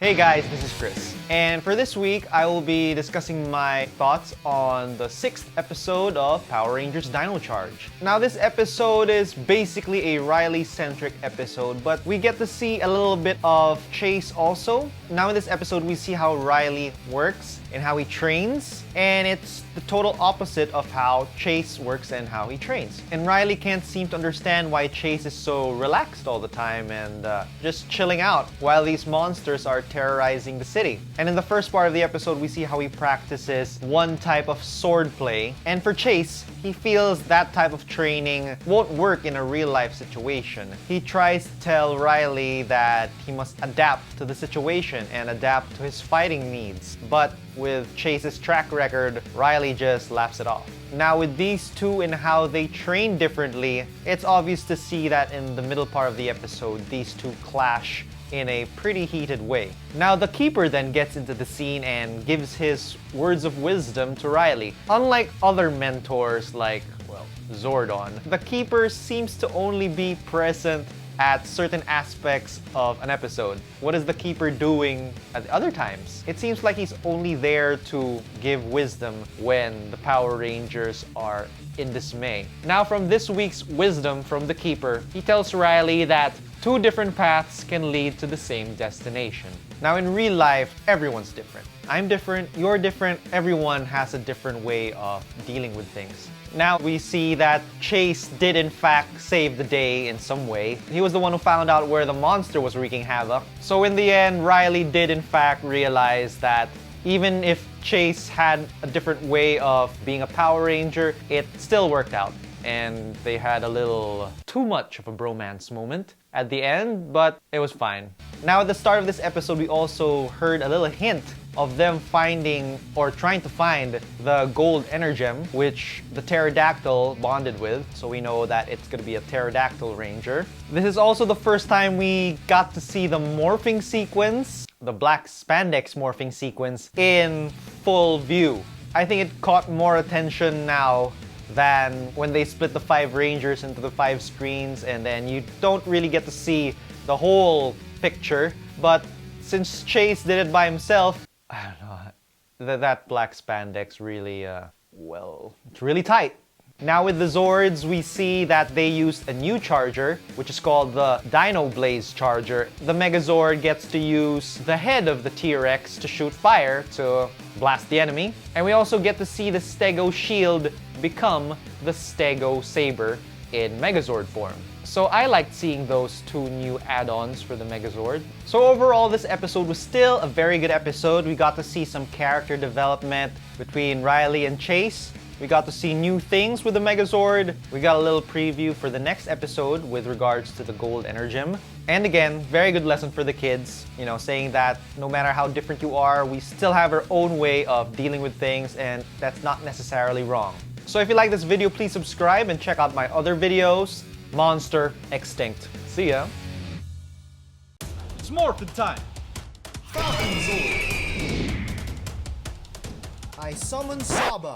Hey guys, this is Chris. And for this week, I will be discussing my thoughts on the 6th episode of Power Rangers Dino Charge. Now this episode is basically a Riley-centric episode, but we get to see a little bit of Chase also. Now in this episode, we see how Riley works and how he trains, and it's the total opposite of how Chase works and how he trains. And Riley can't seem to understand why Chase is so relaxed all the time and just chilling out while these monsters are terrorizing the city. And in the first part of the episode, we see how he practices one type of sword play. And for Chase, he feels that type of training won't work in a real-life situation. He tries to tell Riley that he must adapt to the situation and adapt to his fighting needs. But with Chase's track record, Riley just laughs it off. Now with these two and how they train differently, it's obvious to see that in the middle part of the episode, these two clash in a pretty heated way. Now the Keeper then gets into the scene and gives his words of wisdom to Riley. Unlike other mentors like, well, Zordon, the Keeper seems to only be present at certain aspects of an episode. What is the Keeper doing at the other times? It seems like he's only there to give wisdom when the Power Rangers are in dismay. Now from this week's wisdom from the Keeper, he tells Riley that two different paths can lead to the same destination. Now in real life, everyone's different. I'm different, you're different, everyone has a different way of dealing with things. Now we see that Chase did in fact save the day in some way. He was the one who found out where the monster was wreaking havoc. So in the end, Riley did in fact realize that even if Chase had a different way of being a Power Ranger, it still worked out. And they had a little too much of a bromance moment at the end, but it was fine. Now at the start of this episode, we also heard a little hint of them finding or trying to find the gold energem, which the pterodactyl bonded with. So we know that it's going to be a pterodactyl ranger. This is also the first time we got to see the morphing sequence, the black spandex morphing sequence, in full view. I think it caught more attention now than when they split the 5 Rangers into the 5 screens, and then you don't really get to see the whole picture. But since Chase did it by himself, I don't know, that black spandex really, well, it's really tight. Now with the Zords, we see that they used a new charger, which is called the Dino Blaze Charger. The Megazord gets to use the head of the T-Rex to shoot fire to blast the enemy. And we also get to see the Stego Shield become the Stego Saber in Megazord form. So I liked seeing those two new add-ons for the Megazord. So overall, this episode was still a very good episode. We got to see some character development between Riley and Chase. We got to see new things with the Megazord. We got a little preview for the next episode with regards to the Gold Energem. And again, very good lesson for the kids, you know, saying that no matter how different you are, we still have our own way of dealing with things, and that's not necessarily wrong. So if you like this video, please subscribe and check out my other videos. Monster Extinct. See ya. It's morphin' time. Falcon Zord. I summon Saba.